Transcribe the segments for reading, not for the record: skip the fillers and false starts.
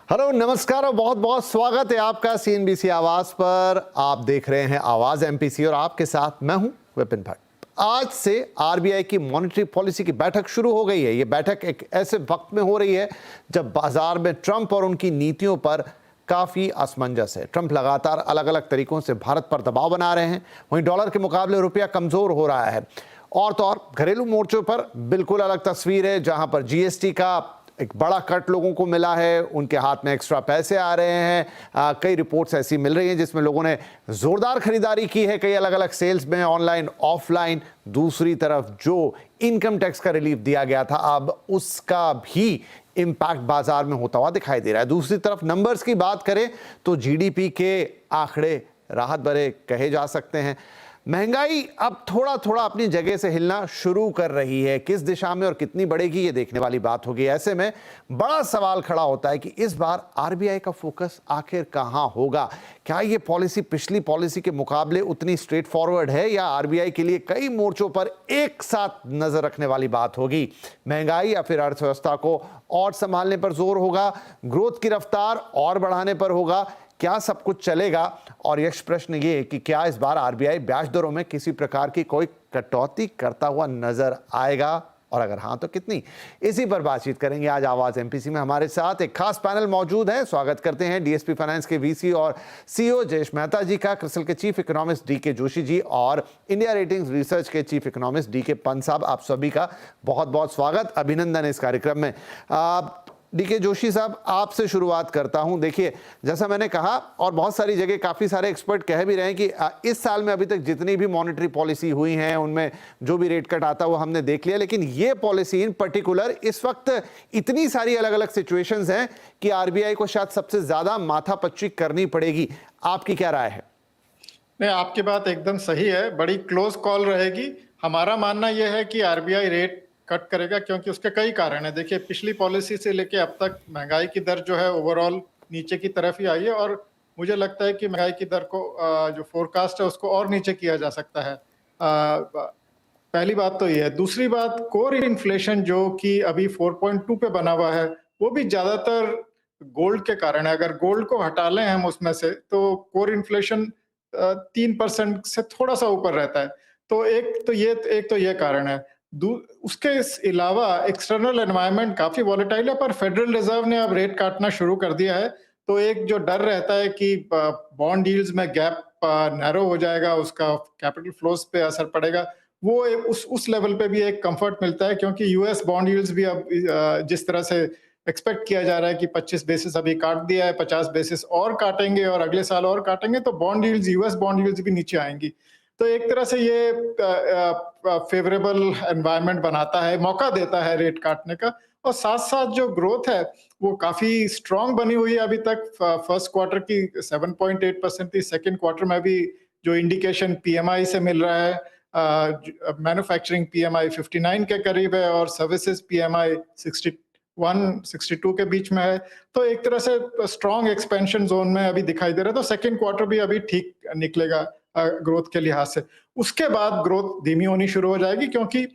Hello, नमस्कार और बहुत बहुत स्वागत है आपका सीएनबीसी आवाज पर। आप देख रहे हैं आवाज एमपीसी और आपके साथ मैं हूं विपिन भट्ट। आज से आरबीआई की मॉनेटरी पॉलिसी की बैठक शुरू हो गई है। ये बैठक एक ऐसे वक्त में हो रही है जब बाजार में ट्रंप और उनकी नीतियों पर काफी असमंजस है। ट्रंप लगातार अलग अलग तरीकों से भारत पर दबाव बना रहे हैं, वहीं डॉलर के मुकाबले रुपया कमजोर हो रहा है। और तो और घरेलू मोर्चों पर बिल्कुल अलग तस्वीर है, जहां पर जीएसटी का एक बड़ा कट लोगों को मिला है, उनके हाथ में एक्स्ट्रा पैसे आ रहे हैं। कई रिपोर्ट्स ऐसी मिल रही हैं जिसमें लोगों ने जोरदार खरीदारी की है, कई अलग अलग सेल्स में, ऑनलाइन ऑफलाइन। दूसरी तरफ जो इनकम टैक्स का रिलीफ दिया गया था, अब उसका भी इम्पैक्ट बाजार में होता हुआ दिखाई दे रहा है। दूसरी तरफ नंबर्स की बात करें तो जीडीपी के आंकड़े राहत भरे कहे जा सकते हैं। महंगाई अब थोड़ा थोड़ा अपनी जगह से हिलना शुरू कर रही है। किस दिशा में और कितनी बढ़ेगी, ये देखने वाली बात होगी। ऐसे में बड़ा सवाल खड़ा होता है कि इस बार आरबीआई का फोकस आखिर कहां होगा। क्या ये पॉलिसी पिछली पॉलिसी के मुकाबले उतनी स्ट्रेट फॉरवर्ड है, या आरबीआई के लिए कई मोर्चों पर एक साथ नजर रखने वाली बात होगी। महंगाई या फिर अर्थव्यवस्था को और संभालने पर जोर होगा, ग्रोथ की रफ्तार और बढ़ाने पर होगा, क्या सब कुछ चलेगा। और यह प्रश्न ये कि क्या इस बार आरबीआई ब्याज दरों में किसी प्रकार की कोई कटौती करता हुआ नजर आएगा, और अगर हां तो कितनी। इसी पर बातचीत करेंगे आज आवाज एमपीसी में। हमारे साथ एक खास पैनल मौजूद है। स्वागत करते हैं डीएसपी फाइनेंस के वीसी और सीईओ जयेश मेहता जी का, क्रिसिल के chief economist DK Joshi ji और इंडिया रेटिंग्स रिसर्च के चीफ इकोनॉमिस्ट डीके पंत साहब। आप सभी का बहुत बहुत स्वागत, अभिनंदन इस कार्यक्रम में। डीके जोशी साहब, आपसे शुरुआत करता हूं। देखिए, जैसा मैंने कहा और बहुत सारी जगह काफ़ी सारे एक्सपर्ट कह भी रहे हैं कि इस साल में अभी तक जितनी भी मॉनेटरी पॉलिसी हुई हैं उनमें जो भी रेट कट आता है वो हमने देख लिया, लेकिन ये पॉलिसी इन पर्टिकुलर इस वक्त इतनी सारी अलग अलग सिचुएशंस हैं कि आरबीआई को शायद सबसे ज़्यादा माथापच्ची करनी पड़ेगी। आपकी क्या राय है? नहीं, आपकी बात एकदम सही है। बड़ी क्लोज कॉल रहेगी। हमारा मानना यह है कि आरबीआई रेट कट करेगा, क्योंकि उसके कई कारण हैं। देखिए, पिछली पॉलिसी से लेके अब तक महंगाई की दर जो है ओवरऑल नीचे की तरफ ही आई है, और मुझे लगता है कि महंगाई की दर को जो फोरकास्ट है उसको और नीचे किया जा सकता है। पहली बात तो ये है। दूसरी बात, कोर इन्फ्लेशन जो कि अभी 4.2 पे बना हुआ है, वो भी ज्यादातर गोल्ड के कारण है। अगर गोल्ड को हटा लें हम उसमें से, तो कोर इन्फ्लेशन 3% से थोड़ा सा ऊपर रहता है। तो एक तो ये कारण है। उसके अलावा एक्सटर्नल एनवायरनमेंट काफी वॉलेटाइल है, पर फेडरल रिजर्व ने अब रेट काटना शुरू कर दिया है। तो एक जो डर रहता है कि बॉन्ड यील्ड्स में गैप नैरो हो जाएगा, उसका कैपिटल फ्लोज पे असर पड़ेगा, वो उस लेवल पे भी एक कंफर्ट मिलता है, क्योंकि यूएस बॉन्ड यील्ड्स भी अब जिस तरह से एक्सपेक्ट किया जा रहा है कि 25 बेसिस अभी काट दिया है, 50 बेसिस और काटेंगे और अगले साल और काटेंगे, तो bond yields, US bond yields भी नीचे आएंगी। तो एक तरह से ये फेवरेबल एनवायरनमेंट बनाता है, मौका देता है रेट काटने का। और साथ साथ जो ग्रोथ है वो काफी स्ट्रांग बनी हुई है अभी तक। फर्स्ट क्वार्टर की 7.8% थी, सेकेंड क्वार्टर में भी जो इंडिकेशन पीएमआई से मिल रहा है, मैन्युफैक्चरिंग पीएमआई 59 के करीब है और सर्विसेज पीएमआई 61-62 के बीच में है। तो एक तरह से स्ट्रांग एक्सपेंशन जोन में अभी दिखाई दे रहा है। तो सेकेंड क्वार्टर भी अभी ठीक निकलेगा ग्रोथ के लिहाज से। उसके बाद ग्रोथ धीमी होनी शुरू हो जाएगी, क्योंकि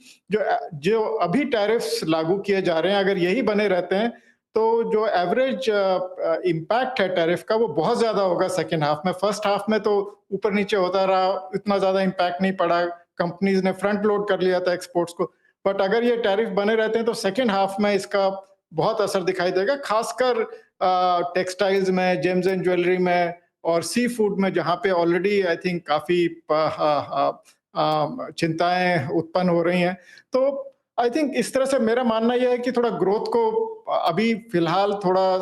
जो अभी टैरिफ्स लागू किए जा रहे हैं, अगर यही बने रहते हैं तो जो एवरेज इम्पैक्ट है टैरिफ का वो बहुत ज्यादा होगा सेकेंड हाफ में। फर्स्ट हाफ में तो ऊपर नीचे होता रहा, इतना ज्यादा इम्पैक्ट नहीं पड़ा, कंपनीज ने फ्रंट लोड कर लिया था एक्सपोर्ट्स को। बट अगर ये टैरिफ बने रहते हैं तो सेकेंड हाफ में इसका बहुत असर दिखाई देगा, खासकर टेक्सटाइल्स में, जेम्स एंड ज्वेलरी में और सी फूड में, जहां पे ऑलरेडी आई थिंक काफी चिंताएं उत्पन्न हो रही हैं। तो आई थिंक इस तरह से मेरा मानना यह है कि थोड़ा ग्रोथ को अभी फिलहाल थोड़ा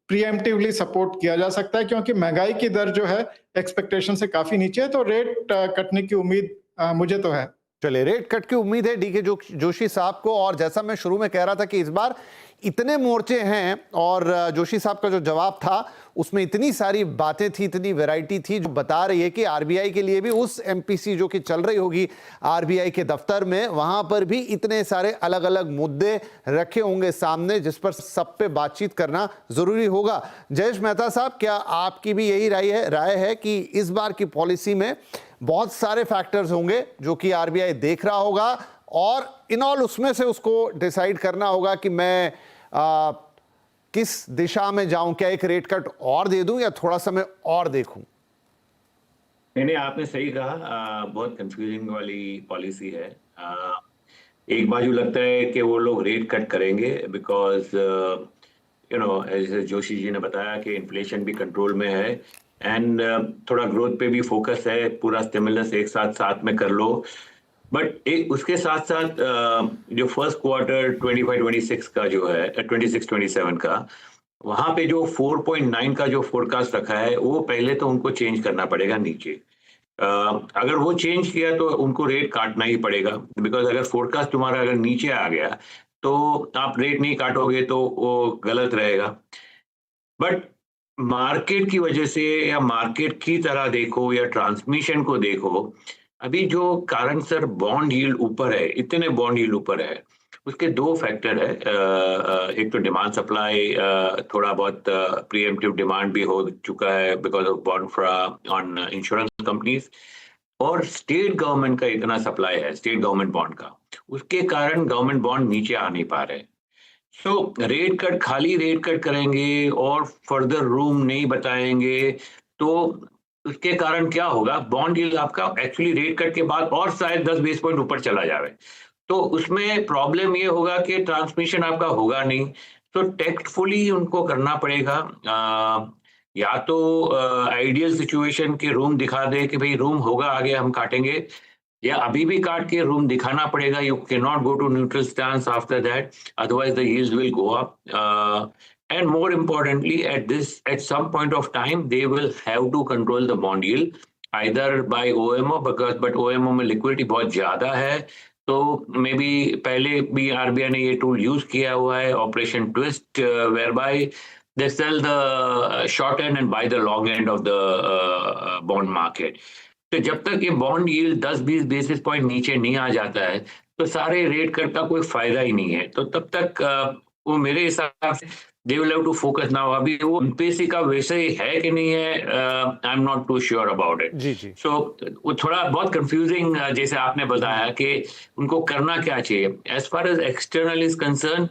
प्रीएम्प्टिवली सपोर्ट किया जा सकता है, क्योंकि महंगाई की दर जो है एक्सपेक्टेशन से काफी नीचे है। तो रेट कटने की उम्मीद मुझे तो है। चलिए, रेट कट की उम्मीद है डीके जोशी साहब को। और जैसा मैं शुरू में कह रहा था कि इस बार इतने मोर्चे हैं, और जोशी साहब का जो जवाब था उसमें इतनी सारी बातें थी, इतनी वैरायटी थी, जो बता रही है कि आरबीआई के लिए भी उस एमपीसी जो कि चल रही होगी आरबीआई के दफ्तर में, वहां पर भी इतने सारे अलग अलग मुद्दे रखे होंगे सामने, जिस पर सब पे बातचीत करना जरूरी होगा। जयेश मेहता साहब, क्या आपकी भी यही राय है कि इस बार की पॉलिसी में बहुत सारे फैक्टर्स होंगे जो कि आरबीआई देख रहा होगा, और इन ऑल उसमें से उसको डिसाइड करना होगा कि मैं किस दिशा में जाऊं? क्या एक रेट कट और दे दूं या थोड़ा समय और देखूं? नहीं, आपने सही कहा। बहुत कंफ्यूजिंग वाली पॉलिसी है। एक बाजू लगता है कि वो लोग रेट कट करेंगे बिकॉज जैसे जोशी जी ने बताया कि इन्फ्लेशन भी कंट्रोल में है एंड थोड़ा ग्रोथ पे भी फोकस है, पूरा स्टिमुलस एक साथ साथ में कर लो। बट एक उसके साथ साथ जो फर्स्ट क्वार्टर 25-26 का जो है 26-27 का, वहां पे जो 4.9 का जो फोरकास्ट रखा है वो पहले तो उनको चेंज करना पड़ेगा नीचे। अगर वो चेंज किया तो उनको रेट काटना ही पड़ेगा, बिकॉज अगर फोरकास्ट तुम्हारा अगर नीचे आ गया तो आप रेट नहीं काटोगे तो वो गलत रहेगा। बट मार्केट की वजह से या मार्केट की तरह देखो या ट्रांसमिशन को देखो, अभी जो कारण सर बॉन्ड यील्ड ऊपर है, इतने बॉन्ड यील्ड ऊपर है, उसके दो फैक्टर है। एक तो डिमांड सप्लाई, थोड़ा बहुत प्रीएम्प्टिव डिमांड भी हो चुका है because of bond on insurance companies, और स्टेट गवर्नमेंट का इतना सप्लाई है स्टेट गवर्नमेंट बॉन्ड का, उसके कारण गवर्नमेंट बॉन्ड नीचे आ नहीं पा रहे। सो रेट कट, खाली रेट कट करेंगे और फर्दर रूम नहीं बताएंगे तो उसके कारण क्या होगा, बॉन्ड यील्ड आपका एक्चुअली रेट कट के बाद और शायद 10 बेस पॉइंट ऊपर चला जाए, तो उसमें प्रॉब्लम ये होगा कि ट्रांसमिशन आपका होगा नहीं। तो टेक्टफुली उनको करना पड़ेगा। या तो आइडियल सिचुएशन के रूम दिखा दे कि भाई रूम होगा आगे हम काटेंगे, या अभी भी काट के रूम दिखाना पड़ेगा। You can not go to neutral stance after that, otherwise the yields will go up. And more importantly, at some point of time, they will have to control the bond yield either by OMO, but OMO में liquidity बहुत ज्यादा है, तो may be पहले भी RBI ने ये tool use किया हुआ है, operation twist, whereby they sell the short end and buy the long end of the bond market. तो जब तक ये बॉन्ड यील्ड 10-20 बेसिस पॉइंट नीचे नहीं आ जाता है तो सारे रेट कट का कोई फायदा ही नहीं है। तो तब तक वो मेरे हिसाब से they will have to focus now. अभी वो एमपीसी का वैसे ही है कि नहीं है, I am not too sure about it. जी जी। सो वो थोड़ा बहुत कंफ्यूजिंग, जैसे आपने बताया कि उनको करना क्या चाहिए। As far as external is concern,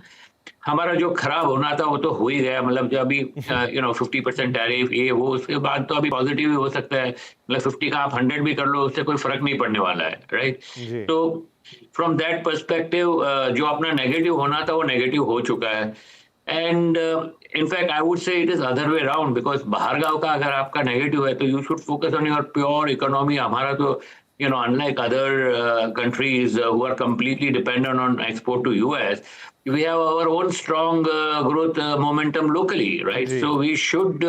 हमारा जो खराब होना था वो तो हो ही गया। मतलब जो अभी 50% टैरिफ ये वो, उसके बाद तो अभी पॉजिटिव भी हो सकता है। मतलब 50 का आप 100 भी कर लो, उससे कोई फर्क नहीं पड़ने वाला है, राइट। तो फ्रॉम दैट पर्सपेक्टिव जो अपना नेगेटिव होना था वो नेगेटिव हो चुका है। And in fact I would say it is other way round, because बाहर गांव का अगर आपका नेगेटिव है तो you should focus on your pure economy. हमारा तो unlike other countries who are completely dependent on export to US, we have our own strong growth momentum locally, right? So we should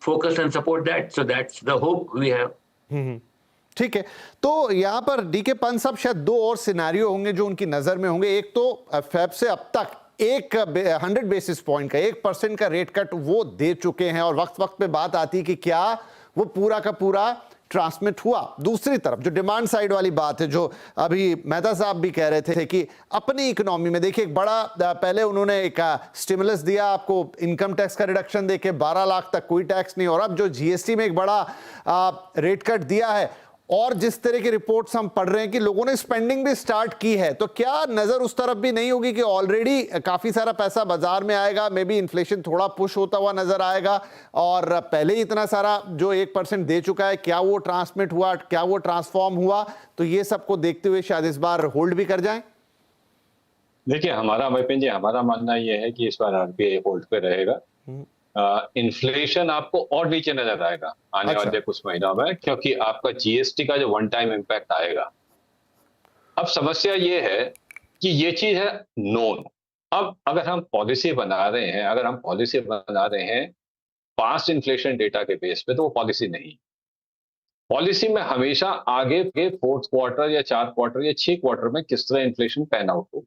focus and support that. So that's the hope we have. ठीक है। तो यहाँ पर DK Pant साहब, शायद दो और scenario होंगे जो उनकी नजर में होंगे। एक तो फेब से अब तक 100 बेसिस पॉइंट का 1% का रेट कट वो दे चुके हैं और वक्त वक्त पे बात आती है कि क्या वो पूरा का पूरा ट्रांसमिट हुआ। दूसरी तरफ जो डिमांड साइड वाली बात है, जो अभी मेहता साहब भी कह रहे थे कि अपनी इकोनॉमी में देखिए एक बड़ा, पहले उन्होंने एक स्टिमुलस दिया आपको, इनकम टैक्स का रिडक्शन देके 12 लाख तक कोई टैक्स नहीं, और अब जो जीएसटी में एक बड़ा रेट कट दिया है, और जिस तरह की रिपोर्ट्स हम पढ़ रहे हैं कि लोगों ने स्पेंडिंग भी स्टार्ट की है, तो क्या नजर उस तरफ भी नहीं होगी कि ऑलरेडी काफी सारा पैसा बाजार में आएगा, मे बी इन्फ्लेशन थोड़ा पुश होता हुआ नजर आएगा, और पहले ही इतना सारा जो 1% दे चुका है, क्या वो ट्रांसमिट हुआ, क्या वो ट्रांसफॉर्म हुआ, तो ये सबको देखते हुए शायद इस बार होल्ड भी कर जाएं। देखिए, हमारा विपिन जी, हमारा मानना यह है कि इस बार आरबीआई होल्ड पे रहेगा। इन्फ्लेशन आपको और नीचे नजर आएगा आने वाले कुछ महीनों में, क्योंकि आपका जीएसटी का जो वन टाइम इम्पैक्ट आएगा। अब समस्या ये है कि ये चीज है नोन। अब अगर हम पॉलिसी बना रहे हैं पास्ट इन्फ्लेशन डेटा के बेस पे, तो वो पॉलिसी नहीं। पॉलिसी में हमेशा आगे के 4th क्वार्टर या 4 क्वार्टर या 6 क्वार्टर में किस तरह इन्फ्लेशन पैन आउट हो।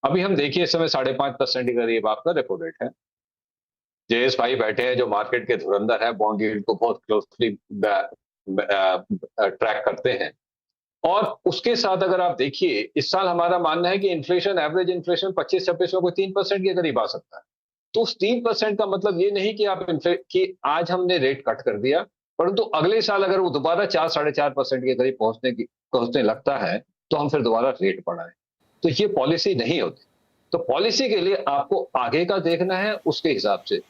अभी हम देखिए, इस समय 5.5% के करीब आपका रेपो रेट है। जेएस भाई बैठे हैं जो मार्केट के धुरंधर है, बॉन्ड यील्ड को बहुत क्लोजली ट्रैक करते हैं। और उसके साथ अगर आप देखिए, इस साल हमारा मानना है कि इन्फ्लेशन, एवरेज इन्फ्लेशन 25-26 में कोई 3% के करीब आ सकता है। तो उस 3% का मतलब ये नहीं कि आज हमने रेट कट कर दिया, परंतु अगले साल अगर वो दोबारा 4-4.5% के करीब पहुंचने लगता है तो हम फिर दोबारा रेट बढ़ाएं। तो ये पॉलिसी नहीं होती। तो पॉलिसी के लिए आपको आगे का देखना है उसके हिसाब से।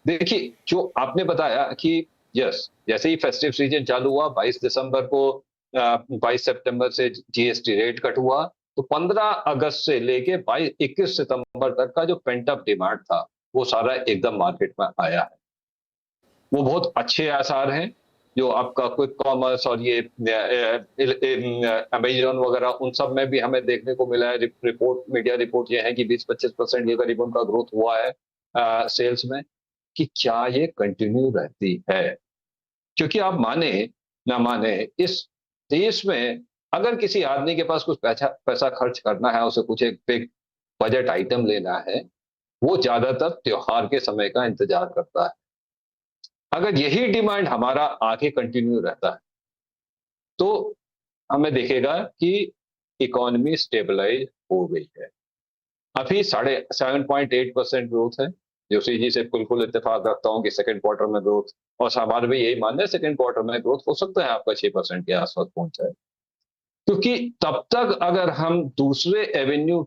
देखिए, जो आपने बताया कि यस, जैसे ही फेस्टिव सीजन चालू हुआ 22 दिसंबर को 22 सितंबर से जीएसटी रेट कट हुआ, तो 15 अगस्त से लेके 21 सितंबर तक का जो पेंट अप डिमांड था, वो सारा एकदम मार्केट में आया है। वो बहुत अच्छे आसार हैं, जो आपका क्विक कॉमर्स और ये अमेज़न वगैरह उन सब में भी हमें देखने को मिला है। मीडिया रिपोर्ट ये है कि 20-25% के करीब उनका ग्रोथ हुआ है सेल्स में। कि क्या ये कंटिन्यू रहती है? क्योंकि आप माने ना माने, इस देश में अगर किसी आदमी के पास कुछ पैसा खर्च करना है, उसे कुछ एक बिग बजट आइटम लेना है, वो ज्यादातर त्योहार के समय का इंतजार करता है। अगर यही डिमांड हमारा आगे कंटिन्यू रहता है, तो हमें देखेगा कि इकोनॉमी स्टेबलाइज हो गई है। अभी 7.8% ग्रोथ है। जोशी जी से बिल्कुल इत्तेफाक रखता हूँ कि सेकंड क्वार्टर में ग्रोथ, और हमारे भी यही मानना है सेकंड क्वार्टर में ग्रोथ हो सकता है आपका 6% के आसपास पहुंच जाए। क्योंकि तब तक अगर हम दूसरे एवेन्यू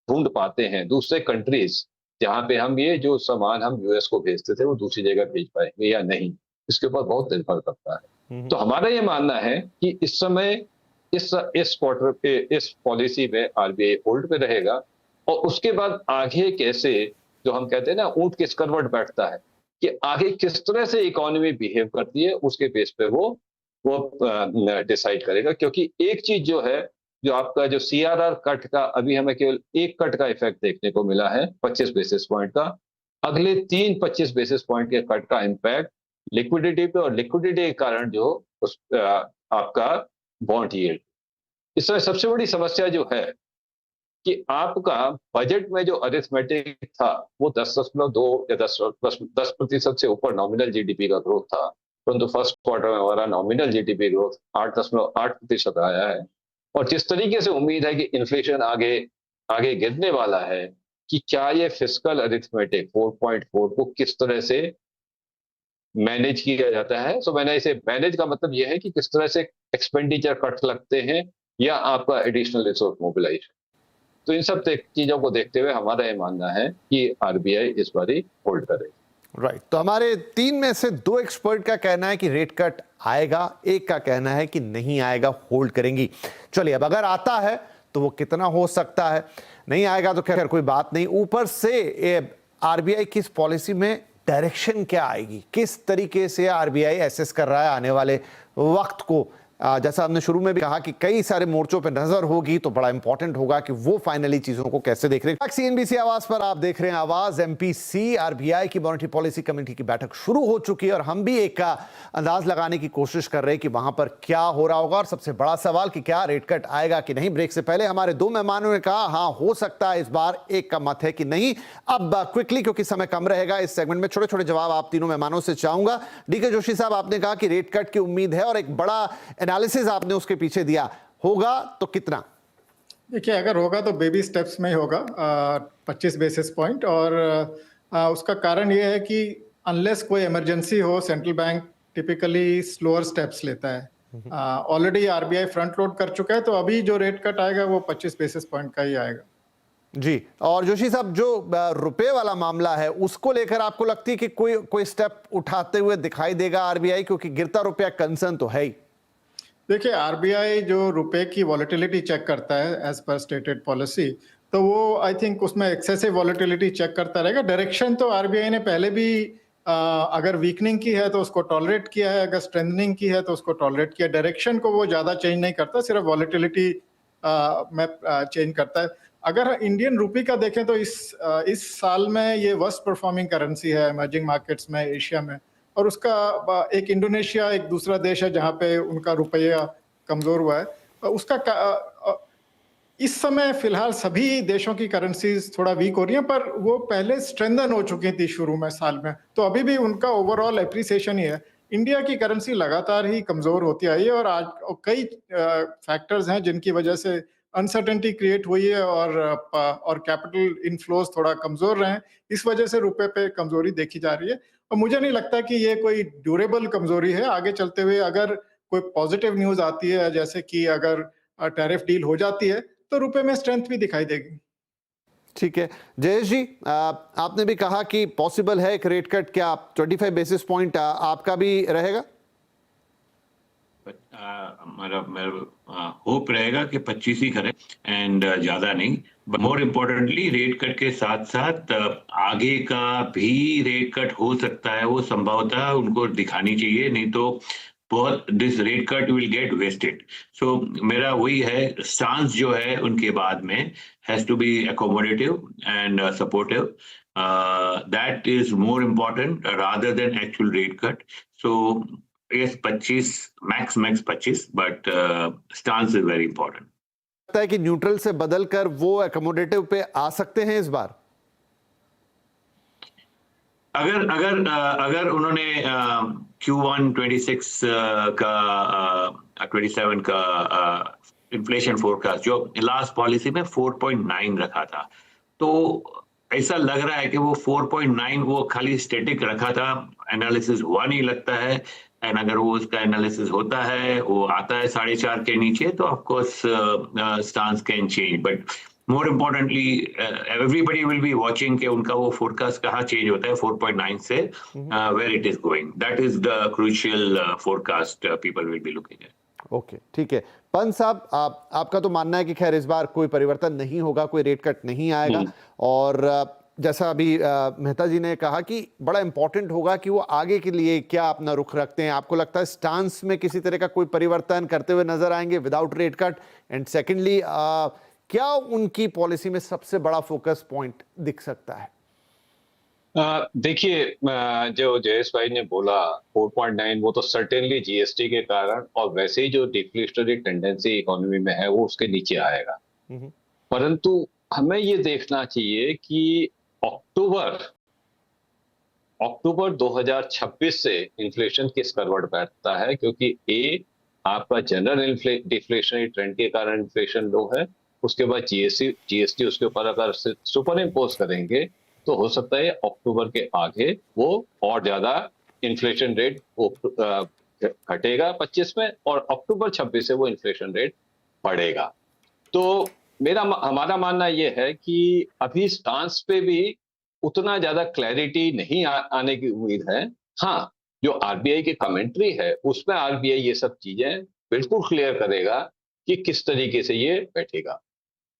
ढूंढ पाते हैं, दूसरे कंट्रीज जहां पे हम ये जो सामान हम यूएस को भेजते थे वो दूसरी जगह भेज पाएंगे या नहीं, इसके ऊपर बहुत निर्भर करता है। तो हमारा ये मानना है कि इस समय इस क्वार्टर पे इस पॉलिसी में आरबीआई होल्ड पे रहेगा, और उसके बाद आगे कैसे, जो हम कहते हैं ना ऊंट किस करवट बैठता है, कि आगे किस तरह से इकोनॉमी बिहेव करती है उसके बेस पे वो डिसाइड करेगा। क्योंकि एक चीज जो है, जो आपका जो सीआरआर कट का अभी हमें केवल एक कट का इफेक्ट देखने को मिला है 25 बेसिस पॉइंट का, अगले 25 बेसिस पॉइंट के कट का इम्पैक्ट लिक्विडिटी पे, और लिक्विडिटी के कारण जो आपका बॉन्ड यील्ड। इस समय सबसे बड़ी समस्या जो है कि आपका बजट में जो अरिथमेटिक था वो 10.2 या 10% से ऊपर नॉमिनल जीडीपी का ग्रोथ था, परंतु फर्स्ट क्वार्टर में हमारा नॉमिनल जीडीपी ग्रोथ 8.8% आया है। और जिस तरीके से उम्मीद है कि इन्फ्लेशन आगे आगे गिरने वाला है, कि क्या ये फिस्कल अरिथमेटिक 4.4 को किस तरह से मैनेज किया जाता है। सो मैंने इसे मैनेज का मतलब यह है कि किस तरह से एक्सपेंडिचर कट लगते हैं या आपका एडिशनल रिसोर्स मोबिलाइजेशन। तो इन सब चीजों को देखते हुए हमारा ये मानना है कि आरबीआई इस बारी होल्ड करे। राइट, तो हमारे 3 में से 2 एक्सपर्ट का कहना है कि रेट कट आएगा, एक का कहना है कि नहीं आएगा, होल्ड करेंगी। चलिए, अब अगर आता है तो वो कितना हो सकता है, नहीं आएगा तो खैर कोई बात नहीं। ऊपर से आरबीआई की इस पॉलिसी में डायरेक्शन क्या आएगी, किस तरीके से आरबीआई एसेस कर रहा है आने वाले वक्त को। जैसा हमने शुरू में भी कहा कि कई सारे मोर्चों पर नजर होगी, तो बड़ा इंपॉर्टेंट होगा कि वो फाइनली चीजों को कैसे देख रहे हैं। सीएनबीसी आवाज पर आप देख रहे हैं आवाज एमपीसी। आरबीआई की मॉनेटरी पॉलिसी कमेटी की बैठक शुरू हो चुकी है और हम भी एक का अंदाज लगाने की कोशिश कर रहे हैं कि वहां पर क्या हो रहा होगा। और सबसे बड़ा सवाल कि क्या रेट कट आएगा कि नहीं। ब्रेक से पहले हमारे 2 मेहमानों ने कहा हाँ हो सकता है इस बार, एक का मत है कि नहीं। अब क्विकली, क्योंकि समय कम रहेगा इस सेगमेंट में, छोटे छोटे जवाब आप तीनों मेहमानों से चाहूंगा। डीके जोशी साहब, आपने कहा कि रेट कट की उम्मीद है और एक बड़ा एनालिसिस आपने उसके पीछे दिया, होगा तो कितना? देखिए, अगर होगा तो बेबी स्टेप्स में ही होगा, 25 बेसिस पॉइंट। और उसका कारण ये है कि अनलेस कोई इमरजेंसी हो, central bank typically slower steps लेता है। ऑलरेडी आरबीआई फ्रंट लोड कर चुका है, तो अभी जो रेट कट आएगा वो 25 बेसिस पॉइंट का ही आएगा। जी, और जोशी साहब, जो रुपए वाला मामला है उसको लेकर आपको लगती है कि कोई स्टेप उठाते हुए दिखाई देगा आरबीआई, क्योंकि गिरता रुपया कंसर्न तो है ही। देखिए, आरबीआई जो रुपए की वॉलेटिलिटी चेक करता है एज पर स्टेटेड पॉलिसी, तो वो आई थिंक उसमें एक्सेसिव वॉलेटिलिटी चेक करता रहेगा। डायरेक्शन तो आरबीआई ने पहले भी अगर वीकनिंग की है तो उसको टॉलरेट किया है, अगर स्ट्रेंथनिंग की है तो उसको टॉलरेट किया। डायरेक्शन को वो ज्यादा चेंज नहीं करता, सिर्फ वॉलेटिलिटी में चेंज करता है। अगर इंडियन रूपी का देखें तो इस साल में ये वर्स्ट परफॉर्मिंग करेंसी है इमर्जिंग मार्केट्स में, एशिया में। और उसका एक इंडोनेशिया एक दूसरा देश है जहां पे उनका रुपया कमजोर हुआ है। इस समय फिलहाल सभी देशों की करेंसीज थोड़ा वीक हो रही हैं, पर वो पहले स्ट्रेंथन हो चुकी थी शुरू में साल में, तो अभी भी उनका ओवरऑल एप्रिसिएशन ही है। इंडिया की करेंसी लगातार ही कमजोर होती आई है, और आज कई फैक्टर्स हैं जिनकी वजह से अनसर्टेनिटी क्रिएट हुई है, और कैपिटल इनफ्लोज थोड़ा कमजोर रहे हैं। इस वजह से रुपए पे कमजोरी देखी जा रही है, और मुझे नहीं लगता कि ये कोई ड्यूरेबल कमजोरी है। आगे चलते हुए अगर कोई पॉजिटिव न्यूज आती है, जैसे कि अगर टैरिफ डील हो जाती है, तो रुपए में स्ट्रेंथ भी दिखाई देगी। ठीक है जयेश जी, आपने भी कहा कि पॉसिबल है एक रेट कट, क्या 25 बेसिस पॉइंट आपका भी रहेगा? मेरा होप रहेगा कि 25 ही करें एंड ज्यादा नहीं। But more importantly rate cut के साथ साथ आगे का भी रेट कट हो सकता है, वो संभवतः उनको दिखानी चाहिए, नहीं तो बहुत this rate cut will get wasted. So मेरा वही है स्टांस जो है उनके बाद में has to be accommodative and supportive. That is more important rather than actual rate cut. So yes 25 max 25 but stance is very important। लगता है कि न्यूट्रल से बदलकर वो एकोमोडेटिव पे आ सकते हैं इस बार? अगर उन्होंने Q1 26 का 27 का इन्फ्लेशन फोरकास्ट जो लास्ट पॉलिसी में 4.9 रखा था, तो ऐसा लग रहा है कि वो 4.9 वो खाली स्टैटिक रखा था, एनालिसिस हुआ नहीं लगता है। एंड अगर वो उसका एनालिसिस होता है, वो आता है 4.5 के नीचे, तो of course stance can change. But more importantly everybody will be watching कि उनका वो फोरकास्ट कहाँ चेंज होता है 4.9 से where it is going. That is the crucial forecast people will be looking at. Okay ठीक है पंत साहब, आपका तो मानना है कि खैर इस बार कोई परिवर्तन नहीं होगा, कोई रेट कट नहीं आएगा, और जैसा अभी मेहता जी ने कहा कि बड़ा इंपॉर्टेंट होगा कि वो आगे के लिए क्या अपना रुख रखते हैं। आपको लगता है स्टांस में किसी तरह का कोई परिवर्तन करते हुए नजर आएंगे without rate cut? And secondly, क्या उनकी पॉलिसी में सबसे बड़ा फोकस पॉइंट दिख सकता है? देखिए, जो जयेश भाई ने बोला 4.9 वो तो सर्टेनली जीएसटी के कारण और वैसे ही जो डिफ्लेशनरी टेंडेंसी इकोनॉमी में है वो उसके नीचे आएगा। परंतु हमें ये देखना चाहिए कि अक्टूबर 2026 से इन्फ्लेशन किस करवट बैठता है, क्योंकि आपका जनरल डिफ्लेशनरी ट्रेंड के कारण इन्फ्लेशन लो है, उसके बाद जीएसटी उसके ऊपर अगर सुपर इम्पोज करेंगे तो हो सकता है अक्टूबर के आगे वो और ज्यादा इन्फ्लेशन रेट घटेगा 25 में, और अक्टूबर 26 से वो इन्फ्लेशन रेट बढ़ेगा। तो हमारा मानना यह है कि अभी स्टांस पे भी उतना ज्यादा क्लैरिटी नहीं आने की उम्मीद है। हाँ, जो आरबीआई की कमेंट्री है उसमें आरबीआई ये सब चीजें बिल्कुल क्लियर करेगा कि किस तरीके से ये बैठेगा।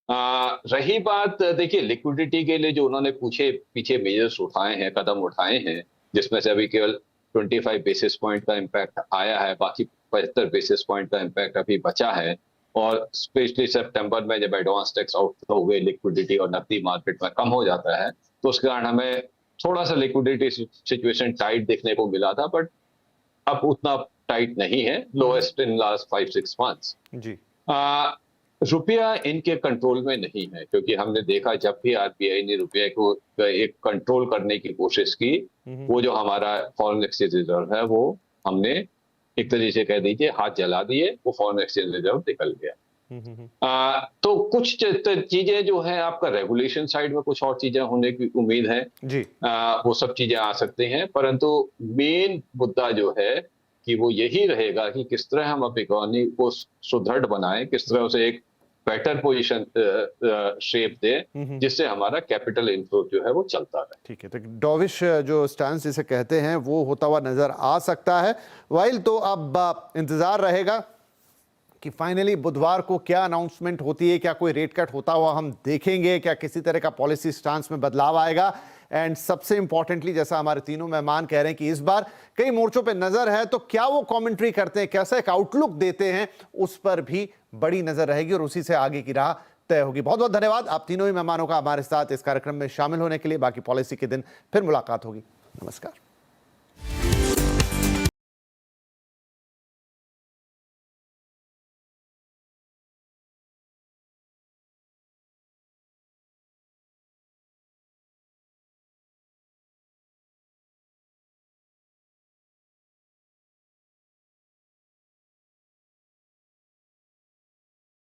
रही बात, देखिए लिक्विडिटी के लिए जो उन्होंने पीछे मेजर्स उठाए हैं, कदम उठाए हैं, जिसमें से अभी केवल 25 बेसिस पॉइंट का इम्पैक्ट आया है, बाकी 75 बेसिस पॉइंट का इम्पैक्ट अभी बचा है। और स्पेशली सितंबर में जब एडवांस टैक्स आउटफ्लो हुए, लिक्विडिटी और नकदी मार्केट में कम हो जाता है, तो उसके कारण हमें थोड़ा सा लिक्विडिटी सिचुएशन टाइट देखने को मिला था, बट अब उतना टाइट नहीं है, लोएस्ट इन लास्ट 5-6 मंथ्स जी। रुपया इनके कंट्रोल में नहीं है, क्योंकि हमने देखा जब भी आरबीआई ने रुपये को एक कंट्रोल करने की कोशिश की, वो जो हमारा फॉरेन एक्सचेंज रिजर्व है वो हमने एक तरीके से कह दीजिए हाथ जला दिए, वो फॉरेन एक्सचेंज रिजर्व निकल गया। तो कुछ चीजें जो है आपका रेगुलेशन साइड में कुछ और चीजें होने की उम्मीद है जी। वो सब चीजें आ सकती हैं, परंतु मेन मुद्दा जो है कि वो यही रहेगा कि किस तरह हम अब इकोनॉमी को सुदृढ़ बनाएं, किस तरह उसे एक बेटर पोजीशन शेप दे, जिससे हमारा कैपिटल इनफ्लो जो है वो चलता रहे। ठीक है, तो डॉविश जो स्टांस जिसे कहते हैं वो होता हुआ नजर आ सकता है। वाइल तो अब इंतजार रहेगा कि फाइनली बुधवार को क्या अनाउंसमेंट होती है, क्या कोई रेट कट होता हुआ हम देखेंगे, क्या किसी तरह का पॉलिसी स्टांस में बदलाव आएगा। एंड सबसे इंपॉर्टेंटली, जैसा हमारे तीनों मेहमान कह रहे हैं कि इस बार कई मोर्चों पे नजर है, तो क्या वो कमेंट्री करते हैं, कैसा एक आउटलुक देते हैं, उस पर भी बड़ी नजर रहेगी और उसी से आगे की राह तय होगी। बहुत बहुत धन्यवाद आप तीनों ही मेहमानों का हमारे साथ इस कार्यक्रम में शामिल होने के लिए। बाकी पॉलिसी के दिन फिर मुलाकात होगी। नमस्कार।